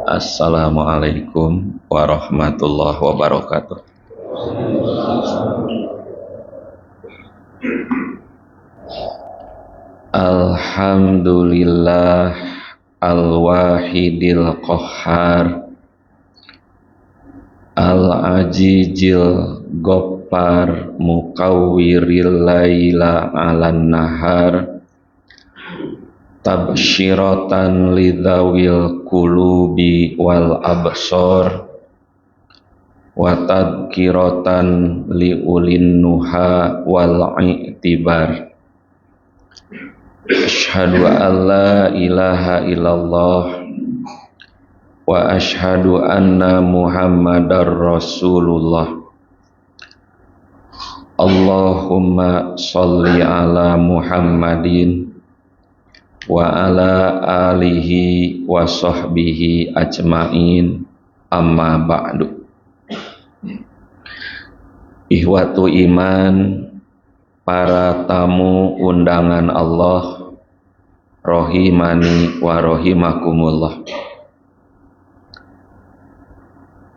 Assalamualaikum warahmatullahi wabarakatuh. Alhamdulillah al-wahidil qahhar al-ajijil ghaffar mukawwiril laila 'alan nahar tabsyiratan lidzawil qulubi wal absar wa tadhkiratan liulin nuha wal i'tibar. Asyhadu an la ilaha illallah wa asyhadu anna Muhammadar Rasulullah. Allahumma sholli ala Muhammadin wa ala alihi wa sahbihi ajmain, amma ba'du. Ihwatu iman, para tamu undangan Allah, rahimani wa rahimakumullah.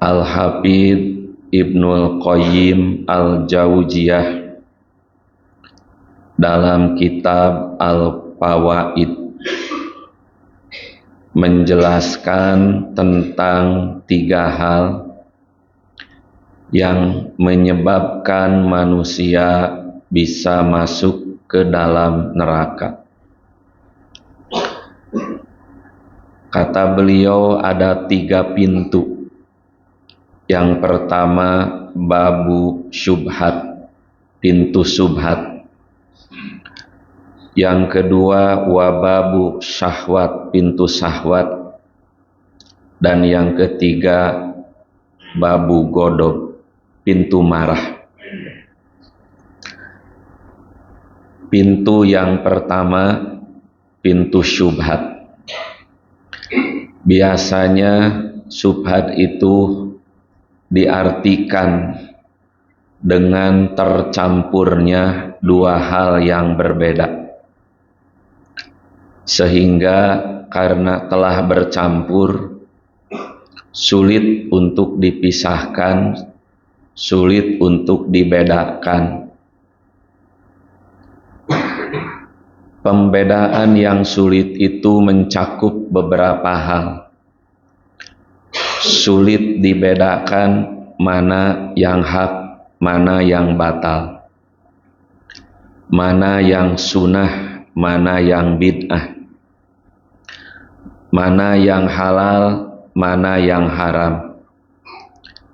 Al-Hafidz Ibnul Qayyim Al-Jauziyah dalam kitab Al-Fawaid menjelaskan tentang 3 hal yang menyebabkan manusia bisa masuk ke dalam neraka. Kata beliau ada 3 pintu. Yang pertama babu syubhat, pintu syubhat. Yang kedua wababu syahwat, pintu syahwat. Dan yang ketiga babu godob, pintu marah. Pintu yang pertama, pintu syubhat. Biasanya syubhat itu diartikan dengan tercampurnya 2 hal yang berbeda, sehingga karena telah bercampur sulit untuk dipisahkan, sulit untuk dibedakan. Pembedaan yang sulit itu mencakup beberapa hal. Sulit dibedakan mana yang hak, mana yang batal, mana yang sunnah, mana yang bid'ah, mana yang halal, mana yang haram,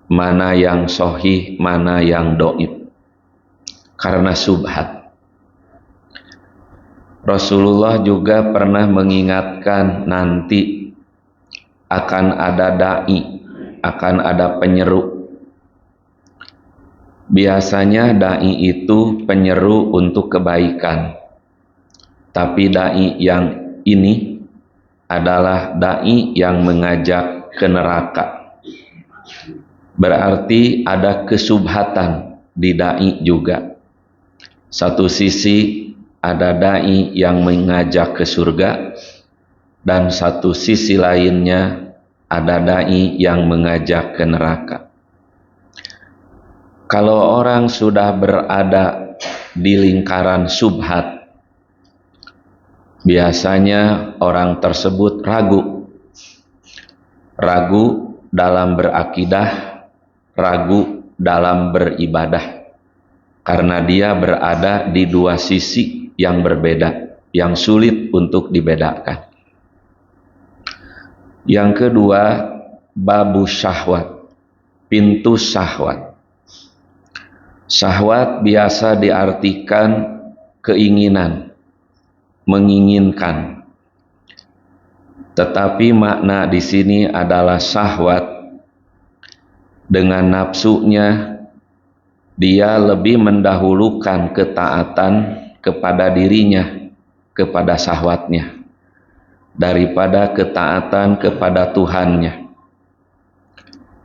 mana yang sahih, mana yang dhaif, karena subhat. Rasulullah juga pernah mengingatkan nanti akan ada dai, akan ada penyeru. Biasanya dai itu penyeru untuk kebaikan, tapi dai yang ini adalah dai yang mengajak ke neraka. Berarti ada kesubhatan di dai juga. Satu sisi ada dai yang mengajak ke surga, dan satu sisi lainnya ada dai yang mengajak ke neraka. Kalau orang sudah berada di lingkaran subhat, biasanya orang tersebut ragu dalam berakidah, ragu dalam beribadah, karena dia berada di 2 sisi yang berbeda, yang sulit untuk dibedakan. Yang kedua, babu syahwat, pintu syahwat. Syahwat biasa diartikan keinginan, menginginkan. Tetapi makna di sini adalah syahwat dengan nafsunya, dia lebih mendahulukan ketaatan kepada dirinya, kepada syahwatnya, daripada ketaatan kepada Tuhannya.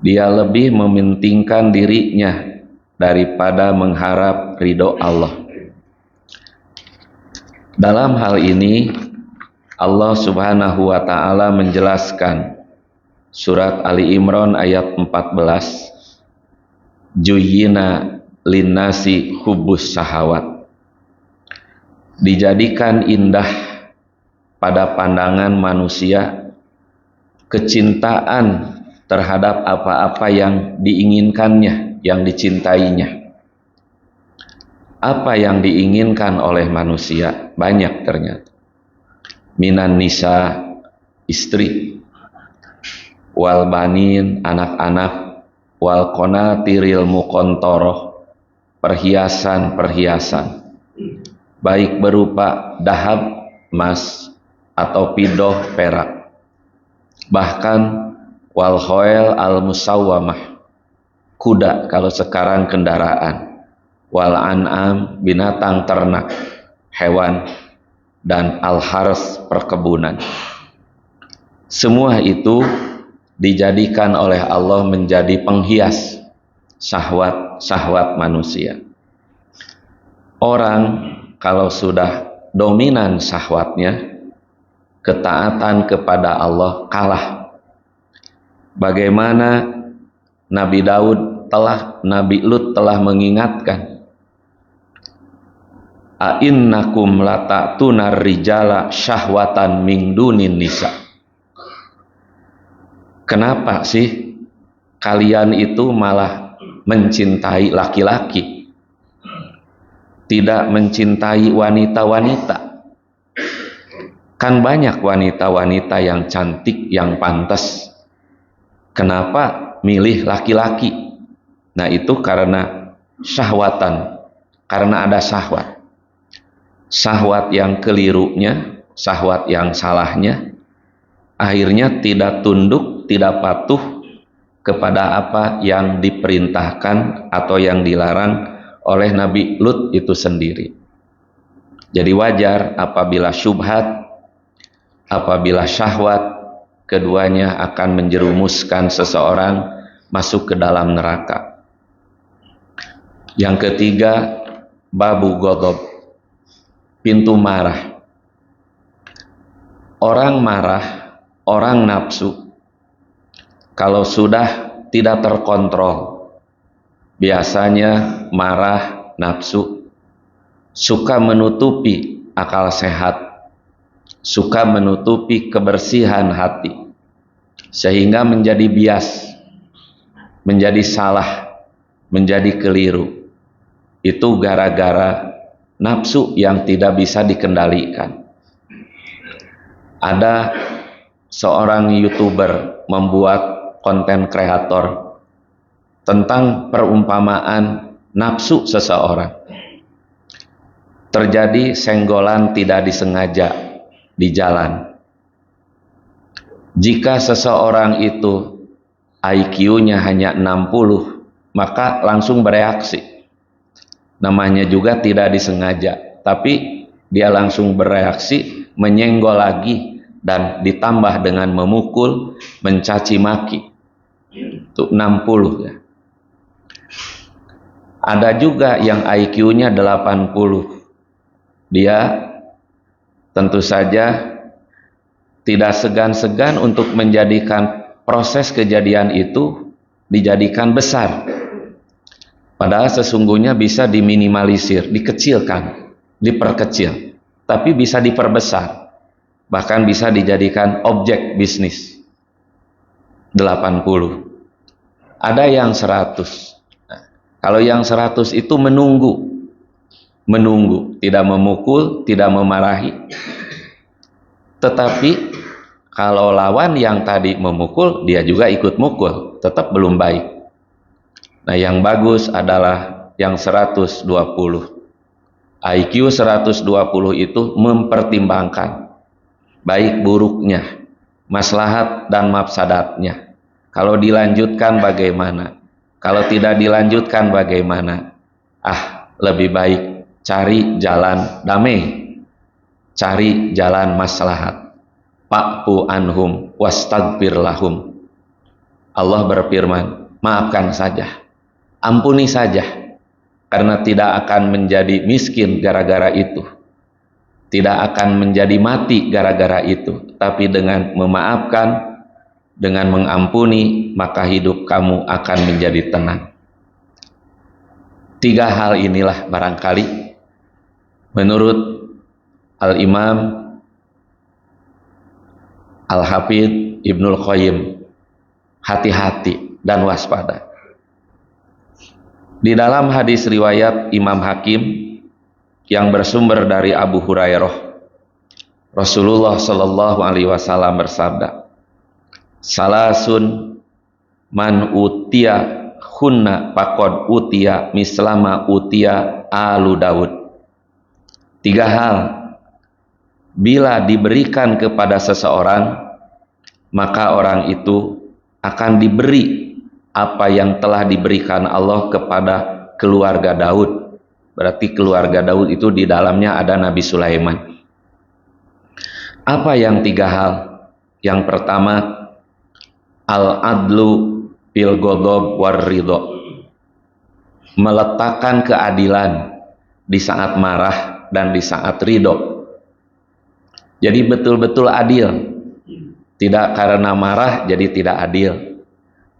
Dia lebih mementingkan dirinya daripada mengharap ridho Allah. Dalam hal ini Allah Subhanahu wa taala menjelaskan Surat Ali Imran ayat 14. Juyyina linnasi hubbus sahawat. Dijadikan indah pada pandangan manusia kecintaan terhadap apa-apa yang diinginkannya, yang dicintainya. Apa yang diinginkan oleh manusia banyak ternyata. Minan nisa, istri, wal banin, anak-anak, wal qanatiril muqantoroh, perhiasan-perhiasan, baik berupa dahab, emas, atau pidoh, perak. Bahkan wal khoel al musawwamah, kuda kalau sekarang kendaraan, wal an'am, binatang ternak, hewan, dan al hars, perkebunan. Semua itu dijadikan oleh Allah menjadi penghias syahwat-syahwat manusia. Orang kalau sudah dominan syahwatnya, ketaatan kepada Allah kalah. Bagaimana Nabi Lut telah mengingatkan, a'innakum lata'tunar rijala syahwatan min dunin nisa. Kenapa sih kalian itu malah mencintai laki-laki, tidak mencintai wanita-wanita? Kan banyak wanita-wanita yang cantik, yang pantas. Kenapa milih laki-laki? Nah, itu karena syahwatan, karena ada syahwat. Syahwat yang kelirunya, syahwat yang salahnya, akhirnya tidak tunduk, tidak patuh kepada apa yang diperintahkan atau yang dilarang oleh Nabi Lut itu sendiri. Jadi wajar apabila syubhat, apabila syahwat, keduanya akan menjerumuskan seseorang masuk ke dalam neraka. Yang ketiga, babu ghadab, pintu marah. Orang marah, orang nafsu, kalau sudah tidak terkontrol, biasanya marah, nafsu, suka menutupi akal sehat, suka menutupi kebersihan hati, sehingga menjadi bias, menjadi salah, menjadi keliru. Itu gara-gara nafsu yang tidak bisa dikendalikan. Ada seorang YouTuber membuat konten kreator tentang perumpamaan nafsu seseorang. Terjadi senggolan tidak disengaja di jalan. Jika seseorang itu IQ-nya hanya 60, maka langsung bereaksi. Namanya juga tidak disengaja, tapi dia langsung bereaksi, menyenggol lagi, dan ditambah dengan memukul, mencaci maki. Itu 60 ya. Ada juga yang IQ-nya 80. Dia tentu saja tidak segan-segan untuk menjadikan proses kejadian itu dijadikan besar. Padahal sesungguhnya bisa diminimalisir, dikecilkan, diperkecil, tapi bisa diperbesar. Bahkan bisa dijadikan objek bisnis. 80. Ada yang 100. Nah, kalau yang 100 itu menunggu, tidak memukul, tidak memarahi. Tetapi kalau lawan yang tadi memukul, dia juga ikut mukul, tetap belum baik. Nah, yang bagus adalah yang 120. IQ 120 itu mempertimbangkan baik buruknya, maslahat dan mafsadatnya. Kalau dilanjutkan bagaimana? Kalau tidak dilanjutkan bagaimana? Lebih baik cari jalan damai, cari jalan maslahat. Fa'fu anhum wastaghfir lahum. Allah berfirman, maafkan saja, ampuni saja, karena tidak akan menjadi miskin gara-gara itu, tidak akan menjadi mati gara-gara itu. Tapi dengan memaafkan, Dengan mengampuni, maka hidup kamu akan menjadi tenang. 3 hal inilah barangkali menurut Al-Imam Al-Hafidz Ibnul Qayyim, hati-hati dan waspada. Di dalam hadis riwayat Imam Hakim yang bersumber dari Abu Hurairah, Rasulullah Shallallahu Alaihi Wasallam bersabda, salasun man utia hunna faqad utia mislama utia alu Daud. 3 hal bila diberikan kepada seseorang, maka orang itu akan diberi apa yang telah diberikan Allah kepada keluarga Daud. Berarti keluarga Daud itu di dalamnya ada Nabi Sulaiman. Apa yang 3 hal? Yang pertama, al-adlu bil ghadab war ridho, meletakkan keadilan di saat marah dan di saat ridho. Jadi betul-betul adil, tidak karena marah jadi tidak adil,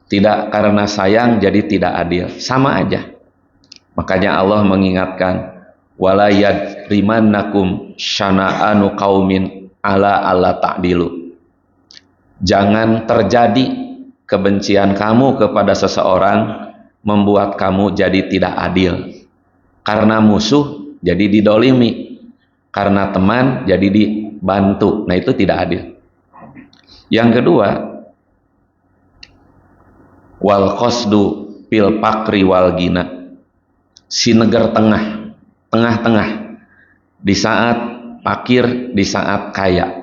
tidak karena sayang jadi tidak adil, sama aja. Makanya Allah mengingatkan, wala yajrimannakum syana'anu qaumin ala alla ta'dilu. Jangan terjadi kebencian kamu kepada seseorang membuat kamu jadi tidak adil. Karena musuh jadi didolimi, karena teman jadi dibantu. Nah, itu tidak adil. Yang kedua, wal qasdu fil pakri wal gina, sinegar tengah, tengah-tengah, di saat fakir, di saat kaya.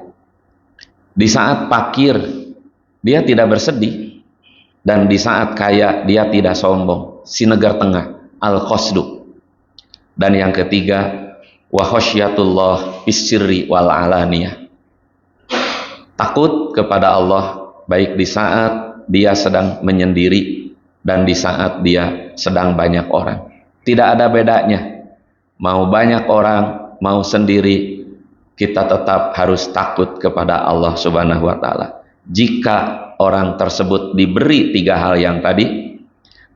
Di saat fakir dia tidak bersedih, dan di saat kaya dia tidak sombong. Sinegar tengah, al-qasdu. Dan yang ketiga, wa khasyatullah fis-sirri wal alaniyah, takut kepada Allah baik di saat dia sedang menyendiri dan di saat dia sedang banyak orang. Tidak ada bedanya, mau banyak orang mau sendiri, kita tetap harus takut kepada Allah Subhanahu wa Ta'ala. Jika orang tersebut diberi 3 hal yang tadi,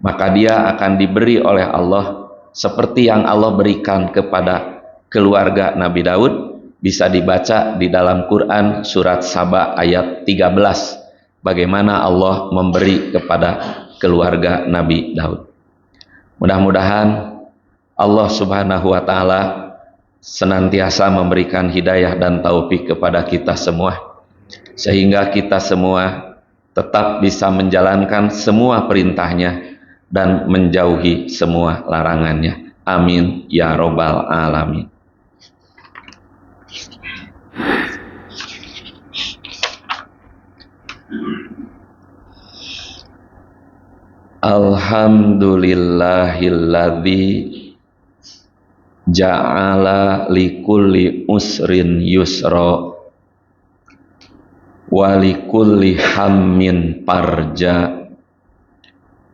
maka dia akan diberi oleh Allah seperti yang Allah berikan kepada keluarga Nabi Daud. Bisa dibaca di dalam Quran surat Saba ayat 13, bagaimana Allah memberi kepada keluarga Nabi Daud. Mudah-mudahan Allah Subhanahu wa Ta'ala senantiasa memberikan hidayah dan taufik kepada kita semua, sehingga kita semua tetap bisa menjalankan semua perintahnya dan menjauhi semua larangannya. Amin ya robbal alamin. Alhamdulillahilladzi ja'ala likulli usrin yusra walikulli hammin parja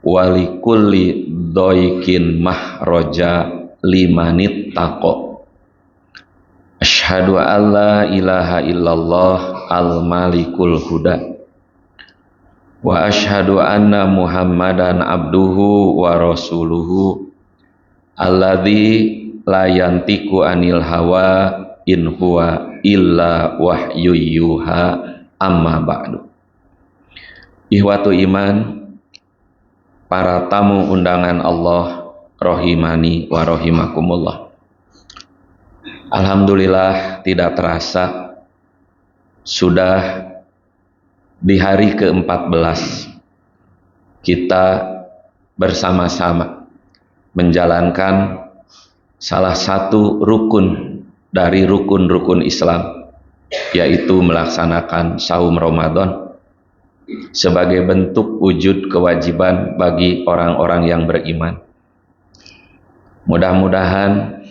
walikulli doikin mahroja limanit tako. Asyhadu an la ilaha illallah al-malikul huda wa asyhadu anna muhammadan abduhu wa rasuluhu alladzi la yantiku anil hawa in huwa illa wahyu yuha. Amma ba'du. Ihwatu iman, para tamu undangan Allah rahimani wa rahimakumullah. Alhamdulillah, tidak terasa sudah di hari ke-14 kita bersama-sama menjalankan salah satu rukun dari rukun-rukun Islam, yaitu melaksanakan saum Ramadan sebagai bentuk wujud kewajiban bagi orang-orang yang beriman. Mudah-mudahan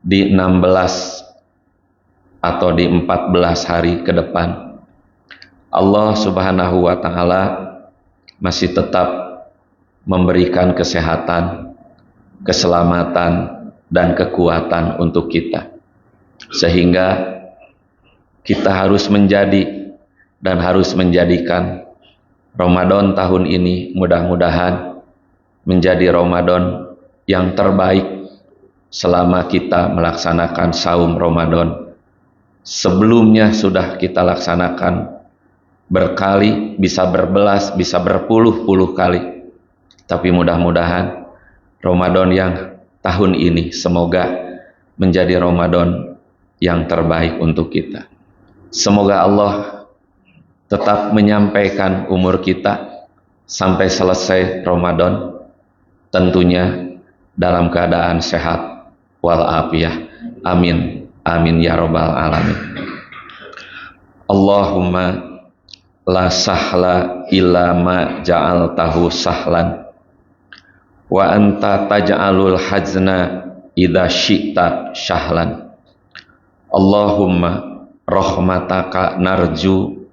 di 16 atau di 14 hari ke depan Allah Subhanahu wa Ta'ala masih tetap memberikan kesehatan, keselamatan, dan kekuatan untuk kita, sehingga kita harus menjadi dan harus menjadikan Ramadan tahun ini mudah-mudahan menjadi Ramadan yang terbaik selama kita melaksanakan saum Ramadan. Sebelumnya sudah kita laksanakan berkali, bisa berbelas, bisa berpuluh-puluh kali. Tapi mudah-mudahan Ramadan yang tahun ini semoga menjadi Ramadan yang terbaik untuk kita. Semoga Allah tetap menyampaikan umur kita sampai selesai Ramadan, tentunya dalam keadaan sehat walafiat. Amin. Amin ya rabbal alamin. Allahumma la sahla illa ma ja'altahu sahlan wa anta taj'alul hazna idza syi'ta syahlan. Allahumma rahmataka narju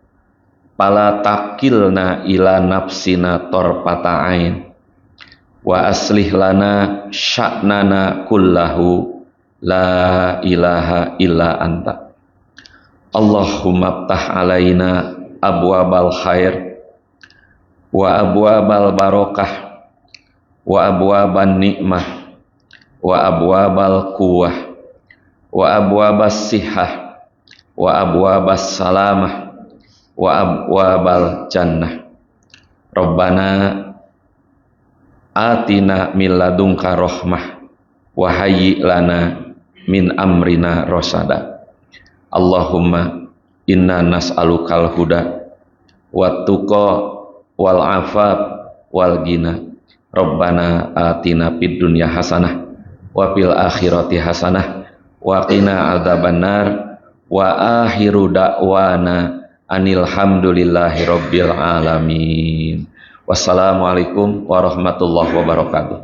fala takilna ila nafsina torpata ain wa aslih lana sya'nana kullahu la ilaha illa anta. Allahumma ftah alaina abwabal khair wa abwabal barakah wa abwaban nikmah wa abwabal quwwah wa abwabas sihah wa abwabas salamah wa abwabal jannah. Rabbana atina min ladunka rahmah wa hayyi lana min amrina rasada. Allahumma inna nas'alukal huda wat tuqa wal afaf wal ghina. Rabbana atina fid dunya hasanah wa fil akhirati hasanah wa qina adzabannar wa akhiru da'wana anil hamdulillahi rabbil alamin. Wassalamualaikum warahmatullahi wabarakatuh.